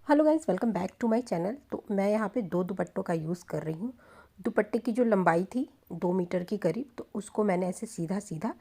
Hello guys, welcome back to my channel. तो मैं यहाँ पे दो दुपट्टों का यूज़ कर रही हूँ। दुपट्टे की जो लंबाई थी 2 मीटर की करीब, तो उसको मैंने ऐसे सीधा सीधा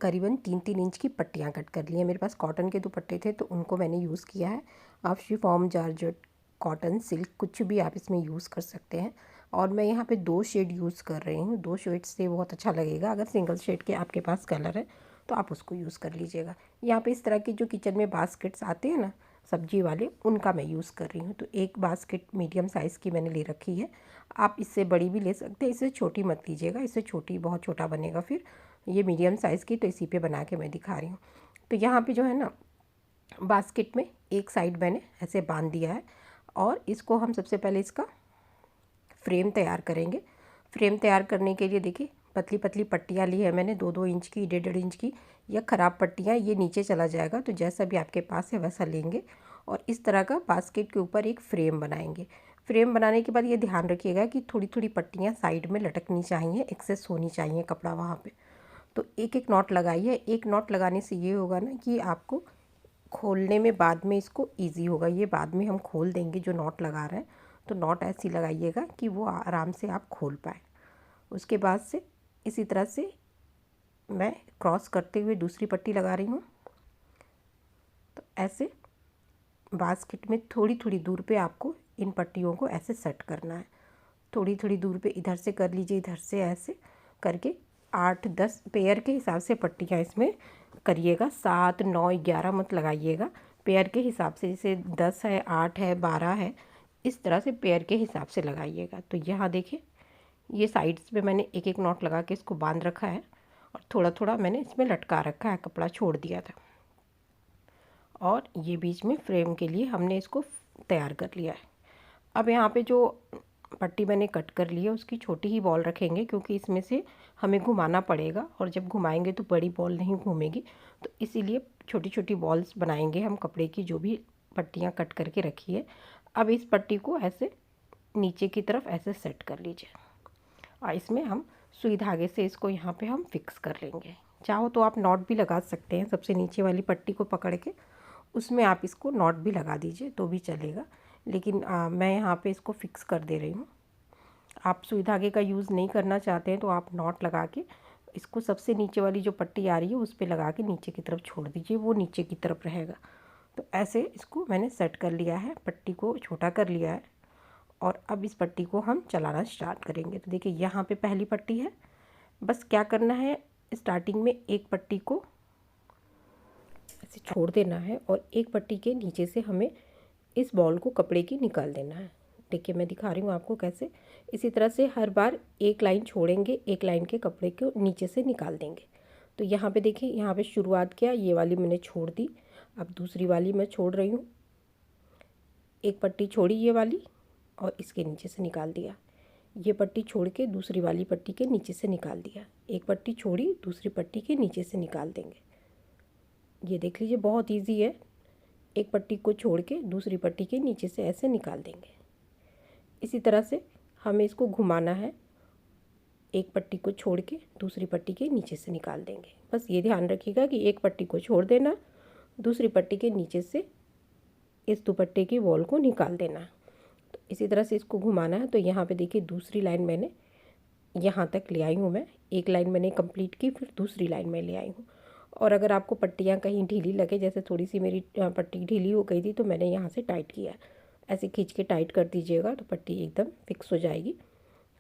करीबन 3-3 इंच की पट्टियाँ कट कर ली हैं। मेरे पास कॉटन के दुपट्टे थे तो उनको मैंने यूज़ किया है। आप शिफॉन, जॉर्जेट, कॉटन, सिल्क कुछ भी आप इसमें यूज़ कर सकते हैं। और मैं यहाँ पे 2 शेड यूज़ कर रही हूँ। 2 शेड से बहुत अच्छा लगेगा। अगर सिंगल शेड के आपके पास कलर है तो आप उसको यूज़ कर लीजिएगा। यहाँ पे इस तरह के जो किचन में बास्केट्स आते हैं ना, सब्जी वाले, उनका मैं यूज़ कर रही हूँ। तो एक बास्केट मीडियम साइज़ की मैंने ले रखी है। आप इससे बड़ी भी ले सकते हैं, इससे छोटी मत लीजिएगा, इससे छोटी बहुत छोटा बनेगा फिर। ये मीडियम साइज़ की, तो इसी पे बना के मैं दिखा रही हूँ। तो यहाँ पे जो है ना, बास्केट में एक साइड मैंने ऐसे बांध दिया है और इसको हम सबसे पहले इसका फ्रेम तैयार करेंगे। फ्रेम तैयार करने के लिए देखिए, पतली पतली पट्टियाँ ली है मैंने, 2-2 इंच की, 1.5-1.5 इंच की। या ख़राब पट्टियाँ, ये नीचे चला जाएगा, तो जैसा भी आपके पास है वैसा लेंगे और इस तरह का बास्केट के ऊपर एक फ्रेम बनाएंगे। फ्रेम बनाने के बाद ये ध्यान रखिएगा कि थोड़ी थोड़ी पट्टियाँ साइड में लटकनी चाहिए, एक्सेस होनी चाहिए कपड़ा वहाँ पे। तो एक एक नॉट लगाइए। एक नॉट लगाने से ये होगा ना कि आपको खोलने में बाद में इसको इजी होगा। ये बाद में हम खोल देंगे जो नॉट लगा रहे हैं, तो नॉट ऐसी लगाइएगा कि वो आराम से आप खोल पाए। उसके बाद से इसी तरह से मैं क्रॉस करते हुए दूसरी पट्टी लगा रही हूँ। तो ऐसे बास्केट में थोड़ी थोड़ी दूर पे आपको इन पट्टियों को ऐसे सेट करना है। थोड़ी थोड़ी दूर पे इधर से कर लीजिए, इधर से ऐसे करके 8-10 पेयर के हिसाब से पट्टियाँ इसमें करिएगा। 7, 9, 11 मत लगाइएगा, पेयर के हिसाब से। जैसे 10 है, 8 है, 12 है, इस तरह से पेयर के हिसाब से लगाइएगा। तो यहाँ देखिए, ये साइड्स में मैंने एक एक नॉट लगा के इसको बांध रखा है और थोड़ा थोड़ा मैंने इसमें लटका रखा है, कपड़ा छोड़ दिया था। और ये बीच में फ्रेम के लिए हमने इसको तैयार कर लिया है। अब यहाँ पे जो पट्टी मैंने कट कर ली है उसकी छोटी ही बॉल रखेंगे, क्योंकि इसमें से हमें घुमाना पड़ेगा और जब घुमाएंगे तो बड़ी बॉल नहीं घूमेगी। तो इसीलिए छोटी छोटी बॉल्स बनाएंगे हम कपड़े की, जो भी पट्टियाँ कट करके रखी है। अब इस पट्टी को ऐसे नीचे की तरफ ऐसे सेट कर लीजिए और इसमें हम सुई धागे से इसको यहाँ पे हम फिक्स कर लेंगे। चाहो तो आप नॉट भी लगा सकते हैं, सबसे नीचे वाली पट्टी को पकड़ के उसमें आप इसको नॉट भी लगा दीजिए तो भी चलेगा। लेकिन मैं यहाँ पे इसको फिक्स कर दे रही हूँ। आप सुई धागे का यूज़ नहीं करना चाहते हैं तो आप नॉट लगा के इसको सबसे नीचे वाली जो पट्टी आ रही है उस पर लगा के नीचे की तरफ छोड़ दीजिए, वो नीचे की तरफ रहेगा। तो ऐसे इसको मैंने सेट कर लिया है, पट्टी को छोटा कर लिया है और अब इस पट्टी को हम चलाना स्टार्ट करेंगे। तो देखिए, यहाँ पे पहली पट्टी है। बस क्या करना है, स्टार्टिंग में एक पट्टी को ऐसे छोड़ देना है और एक पट्टी के नीचे से हमें इस बॉल को कपड़े की निकाल देना है। देखिए, मैं दिखा रही हूँ आपको कैसे। इसी तरह से हर बार एक लाइन छोड़ेंगे, एक लाइन के कपड़े को नीचे से निकाल देंगे। तो यहाँ पे देखिए, यहाँ पे शुरुआत किया, ये वाली मैंने छोड़ दी। अब दूसरी वाली मैं छोड़ रही हूँ। एक पट्टी छोड़ी ये वाली और इसके नीचे से निकाल दिया। ये पट्टी छोड़ के दूसरी वाली पट्टी के नीचे से निकाल दिया। एक पट्टी छोड़ी, दूसरी पट्टी के नीचे से निकाल देंगे। ये देख लीजिए, बहुत ईजी है। एक पट्टी को छोड़ के दूसरी पट्टी के नीचे से ऐसे निकाल देंगे। इसी तरह से हमें इसको घुमाना है। एक पट्टी को छोड़ के दूसरी पट्टी के नीचे से निकाल देंगे। बस ये ध्यान रखिएगा कि एक पट्टी को छोड़ देना, दूसरी पट्टी के नीचे से इस दुपट्टे की वॉल को निकाल देना। तो इसी तरह से इसको घुमाना है। तो यहाँ पे देखिए, दूसरी लाइन मैंने यहाँ तक ले आई हूँ। मैं एक लाइन मैंने कंप्लीट की, फिर दूसरी लाइन में ले आई हूँ। और अगर आपको पट्टियाँ कहीं ढीली लगे, जैसे थोड़ी सी मेरी पट्टी ढीली हो गई थी, तो मैंने यहाँ से टाइट किया। ऐसे खींच के टाइट कर दीजिएगा तो पट्टी एकदम फिक्स हो जाएगी।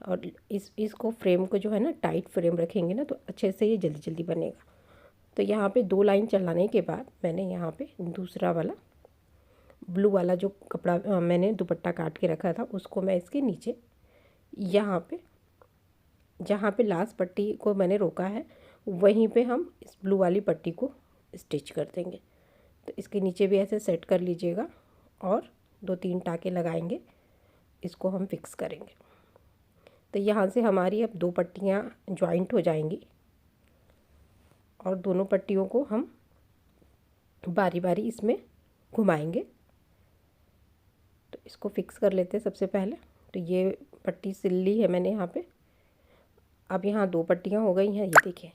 और इसको फ्रेम को जो है ना, टाइट फ्रेम रखेंगे ना तो अच्छे से ये जल्दी जल्दी बनेगा। तो यहाँ पे 2 लाइन चलाने के बाद मैंने यहाँ पे दूसरा वाला ब्लू वाला जो कपड़ा मैंने दुपट्टा काट के रखा था उसको मैं इसके नीचे, यहाँ पे जहाँ पे लास्ट पट्टी को मैंने रोका है वहीं पे हम इस ब्लू वाली पट्टी को स्टिच कर देंगे। तो इसके नीचे भी ऐसे सेट कर लीजिएगा और 2-3 टाँके लगाएंगे, इसको हम फिक्स करेंगे। तो यहाँ से हमारी अब 2 पट्टियाँ जॉइंट हो जाएंगी और दोनों पट्टियों को हम बारी बारी इसमें घुमाएंगे। तो इसको फिक्स कर लेते हैं सबसे पहले। तो ये पट्टी सिल ली है मैंने यहाँ पे। अब यहाँ 2 पट्टियाँ हो गई हैं, ये देखिए।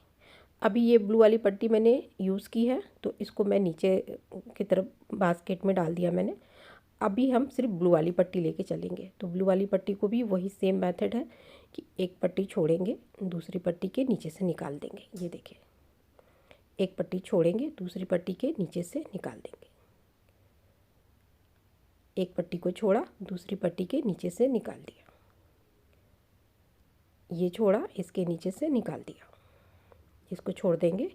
अभी ये ब्लू वाली पट्टी मैंने यूज़ की है तो इसको मैं नीचे की तरफ बास्केट में डाल दिया मैंने। अभी हम सिर्फ ब्लू वाली पट्टी लेके चलेंगे। तो ब्लू वाली पट्टी को भी वही सेम मेथड है कि एक पट्टी छोड़ेंगे, दूसरी पट्टी के नीचे से निकाल देंगे। ये देखिए, एक पट्टी छोड़ेंगे, दूसरी पट्टी के नीचे से निकाल देंगे। एक पट्टी को छोड़ा, दूसरी पट्टी के नीचे से निकाल दिया। ये छोड़ा, इसके नीचे से निकाल दिया। इसको छोड़ देंगे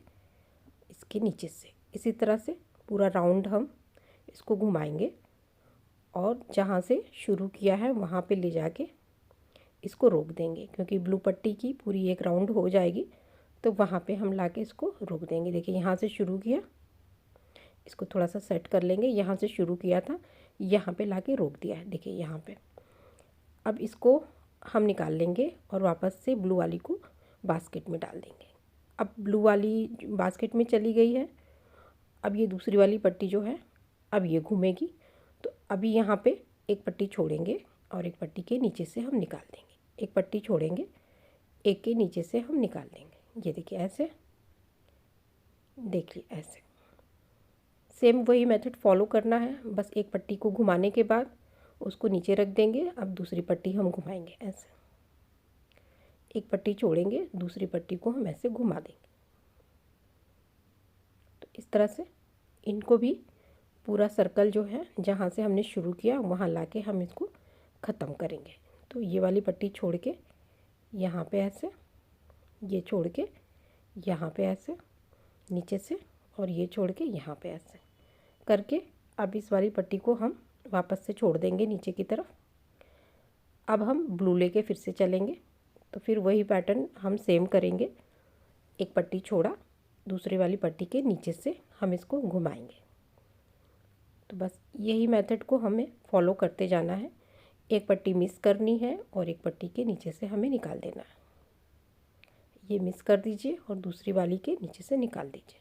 इसके नीचे से। इसी तरह से पूरा राउंड हम इसको घुमाएंगे और जहाँ से शुरू किया है वहाँ पे ले जाके इसको रोक देंगे, क्योंकि ब्लू पट्टी की पूरी एक राउंड हो जाएगी तो वहाँ पे हम लाके इसको रोक देंगे। देखिए, यहाँ से शुरू किया, इसको थोड़ा सा सेट कर लेंगे। यहाँ से शुरू किया था, यहाँ पे लाके रोक दिया है। देखिए यहाँ पे। अब इसको हम निकाल लेंगे और वापस से ब्लू वाली को बास्केट में डाल देंगे। अब ब्लू वाली बास्केट में चली गई है। अब ये दूसरी वाली पट्टी जो है, अब ये घूमेगी। तो अभी यहाँ पे एक पट्टी छोड़ेंगे और एक पट्टी के नीचे से हम निकाल देंगे। एक पट्टी छोड़ेंगे, एक के नीचे से हम निकाल देंगे। ये देखिए ऐसे, देखिए ऐसे सेम वही मेथड फॉलो करना है। बस एक पट्टी को घुमाने के बाद उसको नीचे रख देंगे। अब दूसरी पट्टी हम घुमाएंगे ऐसे। एक पट्टी छोड़ेंगे, दूसरी पट्टी को हम ऐसे घुमा देंगे। तो इस तरह से इनको भी पूरा सर्कल जो है जहाँ से हमने शुरू किया वहाँ लाके हम इसको ख़त्म करेंगे। तो ये वाली पट्टी छोड़ के यहाँ पे ऐसे, ये छोड़ के यहाँ पे ऐसे नीचे से, और ये छोड़ के यहाँ पे ऐसे करके अब इस वाली पट्टी को हम वापस से छोड़ देंगे नीचे की तरफ। अब हम ब्लू लेके फिर से चलेंगे। तो फिर वही पैटर्न हम सेम करेंगे। एक पट्टी छोड़ा, दूसरी वाली पट्टी के नीचे से हम इसको घुमाएंगे। तो बस यही मेथड को हमें फॉलो करते जाना है। एक पट्टी मिस करनी है और एक पट्टी के नीचे से हमें निकाल देना है। ये मिस कर दीजिए और दूसरी वाली के नीचे से निकाल दीजिए।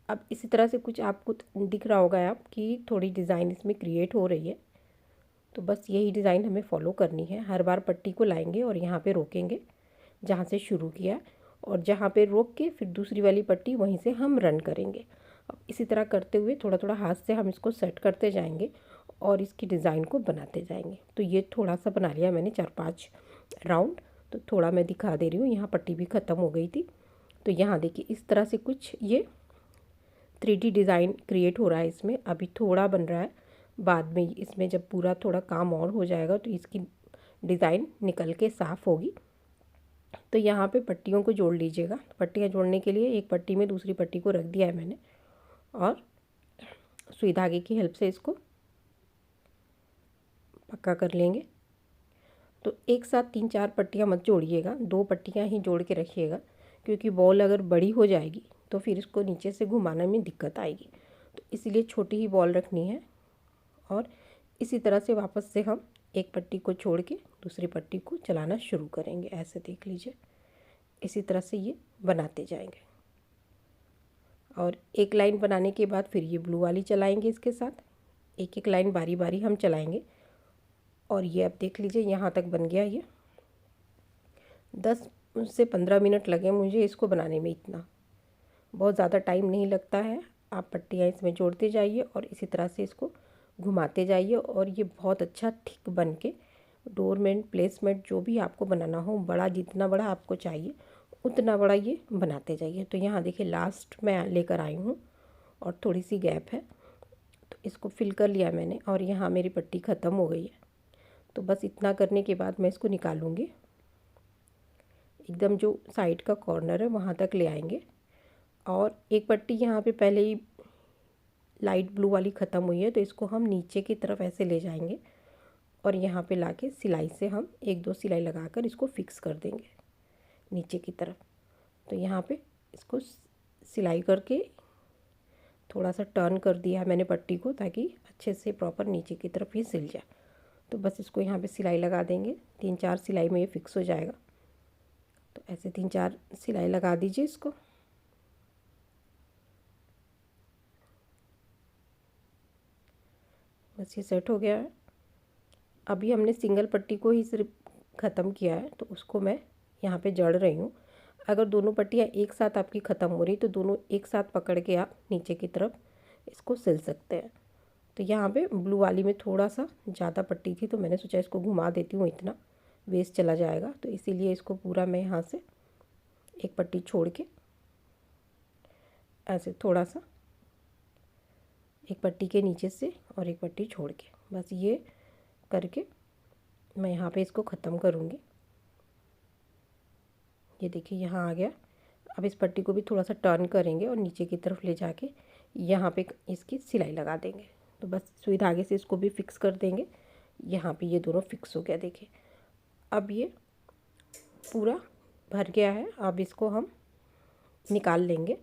अब इसी तरह से कुछ आपको दिख रहा होगा आप कि थोड़ी डिज़ाइन इसमें क्रिएट हो रही है। तो बस यही डिज़ाइन हमें फॉलो करनी है। हर बार पट्टी को लाएंगे और यहाँ पे रोकेंगे जहाँ से शुरू किया, और जहाँ पे रोक के फिर दूसरी वाली पट्टी वहीं से हम रन करेंगे। अब इसी तरह करते हुए थोड़ा थोड़ा हाथ से हम इसको सेट करते जाएंगे और इसकी डिज़ाइन को बनाते जाएंगे। तो ये थोड़ा सा बना लिया मैंने 4-5 राउंड। तो थोड़ा मैं दिखा दे रही हूँ, यहाँ पट्टी भी ख़त्म हो गई थी। तो यहाँ देखिए इस तरह से कुछ ये 3D डिज़ाइन क्रिएट हो रहा है इसमें। अभी थोड़ा बन रहा है, बाद में इसमें जब पूरा थोड़ा काम और हो जाएगा तो इसकी डिज़ाइन निकल के साफ़ होगी। तो यहाँ पे पट्टियों को जोड़ लीजिएगा। पट्टियाँ जोड़ने के लिए एक पट्टी में दूसरी पट्टी को रख दिया है मैंने, और सुई धागे की हेल्प से इसको पक्का कर लेंगे। तो एक साथ 3-4 पट्टियाँ मत जोड़िएगा, 2 पट्टियाँ ही जोड़ के रखिएगा, क्योंकि बॉल अगर बड़ी हो जाएगी तो फिर इसको नीचे से घुमाने में दिक्कत आएगी। तो इसीलिए छोटी ही बॉल रखनी है। और इसी तरह से वापस से हम एक पट्टी को छोड़ के दूसरी पट्टी को चलाना शुरू करेंगे। ऐसे देख लीजिए, इसी तरह से ये बनाते जाएंगे। और एक लाइन बनाने के बाद फिर ये ब्लू वाली चलाएंगे इसके साथ। एक एक लाइन बारी बारी हम चलाएंगे। और ये अब देख लीजिए यहाँ तक बन गया। ये 10 से 15 मिनट लगे मुझे इसको बनाने में। इतना बहुत ज़्यादा टाइम नहीं लगता है। आप पट्टियाँ इसमें जोड़ते जाइए और इसी तरह से इसको घुमाते जाइए, और ये बहुत अच्छा थिक बन के डोरमेट, प्लेसमेट जो भी आपको बनाना हो, बड़ा जितना बड़ा आपको चाहिए उतना बड़ा ये बनाते जाइए। तो यहाँ देखिए लास्ट में लेकर आई हूँ और थोड़ी सी गैप है, तो इसको फिल कर लिया मैंने। और यहाँ मेरी पट्टी ख़त्म हो गई है। तो बस इतना करने के बाद मैं इसको निकालूँगी। एकदम जो साइड का कॉर्नर है वहाँ तक ले आएंगे। और एक पट्टी यहाँ पे पहले ही लाइट ब्लू वाली ख़त्म हुई है, तो इसको हम नीचे की तरफ ऐसे ले जाएंगे और यहाँ पे लाके सिलाई से हम 1-2 सिलाई लगाकर इसको फिक्स कर देंगे नीचे की तरफ। तो यहाँ पे इसको सिलाई करके थोड़ा सा टर्न कर दिया है मैंने पट्टी को, ताकि अच्छे से प्रॉपर नीचे की तरफ ये सिल जाए। तो बस इसको यहाँ पे सिलाई लगा देंगे। 3-4 सिलाई में ये फिक्स हो जाएगा। तो ऐसे 3-4 सिलाई लगा दीजिए इसको। बस ये सेट हो गया है। अभी हमने सिंगल पट्टी को ही सिर्फ ख़त्म किया है, तो उसको मैं यहाँ पे जड़ रही हूँ। अगर दोनों पट्टियाँ एक साथ आपकी ख़त्म हो रही तो दोनों एक साथ पकड़ के आप नीचे की तरफ इसको सिल सकते हैं। तो यहाँ पे ब्लू वाली में थोड़ा सा ज़्यादा पट्टी थी, तो मैंने सोचा इसको घुमा देती हूँ, इतना वेस्ट चला जाएगा। तो इसीलिए इसको पूरा मैं यहाँ से एक पट्टी छोड़ के ऐसे थोड़ा सा एक पट्टी के नीचे से और एक पट्टी छोड़ के बस ये करके मैं यहाँ पे इसको ख़त्म करूँगी। ये देखिए यहाँ आ गया। अब इस पट्टी को भी थोड़ा सा टर्न करेंगे और नीचे की तरफ ले जाके यहाँ पे इसकी सिलाई लगा देंगे। तो बस सुई धागे से इसको भी फिक्स कर देंगे। यहाँ पे ये दोनों फिक्स हो गया। देखिए अब ये पूरा भर गया है। अब इसको हम निकाल लेंगे।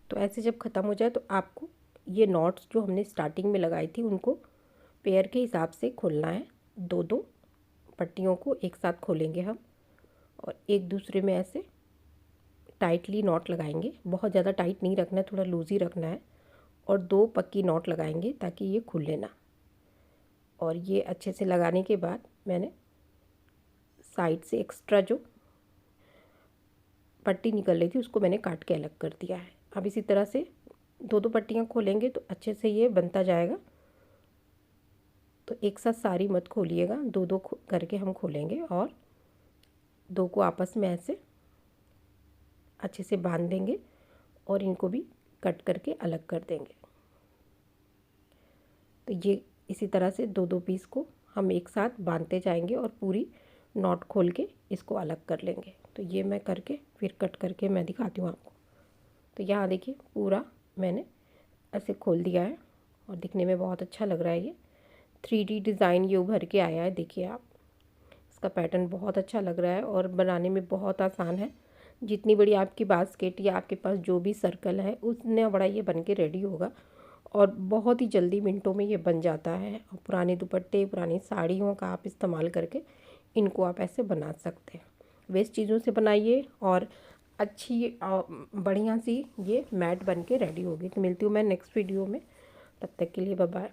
तो ऐसे जब ख़त्म हो जाए तो आपको ये नॉट्स जो हमने स्टार्टिंग में लगाई थी उनको पेयर के हिसाब से खोलना है। दो दो पट्टियों को एक साथ खोलेंगे हम और एक दूसरे में ऐसे टाइटली नॉट लगाएंगे। बहुत ज़्यादा टाइट नहीं रखना है, थोड़ा लूज़ ही रखना है। और दो पक्की नॉट लगाएंगे ताकि ये खुले ना। और ये अच्छे से लगाने के बाद मैंने साइड से एक्स्ट्रा जो पट्टी निकल रही थी उसको मैंने काट के अलग कर दिया है। अब इसी तरह से दो दो पट्टियाँ खोलेंगे तो अच्छे से ये बनता जाएगा। तो एक साथ सारी मत खोलिएगा, दो दो करके हम खोलेंगे और दो को आपस में ऐसे अच्छे से बांध देंगे और इनको भी कट करके अलग कर देंगे। तो ये इसी तरह से दो दो पीस को हम एक साथ बांधते जाएंगे और पूरी नॉट खोल के इसको अलग कर लेंगे। तो ये मैं करके फिर कट करके मैं दिखाती हूँ आपको। तो यहाँ देखिए पूरा मैंने ऐसे खोल दिया है और दिखने में बहुत अच्छा लग रहा है। ये 3D डिज़ाइन ये उभर के आया है। देखिए आप, इसका पैटर्न बहुत अच्छा लग रहा है और बनाने में बहुत आसान है। जितनी बड़ी आपकी बास्केट या आपके पास जो भी सर्कल है उतने बड़ा ये बन के रेडी होगा और बहुत ही जल्दी मिनटों में ये बन जाता है। और पुराने दुपट्टे, पुरानी साड़ियों का आप इस्तेमाल करके इनको आप ऐसे बना सकते हैं। वेस्ट चीज़ों से बनाइए और अच्छी बढ़िया सी ये मैट बन के रेडी होगी। तो मिलती हूँ मैं नेक्स्ट वीडियो में, तब तक के लिए बाय बाय।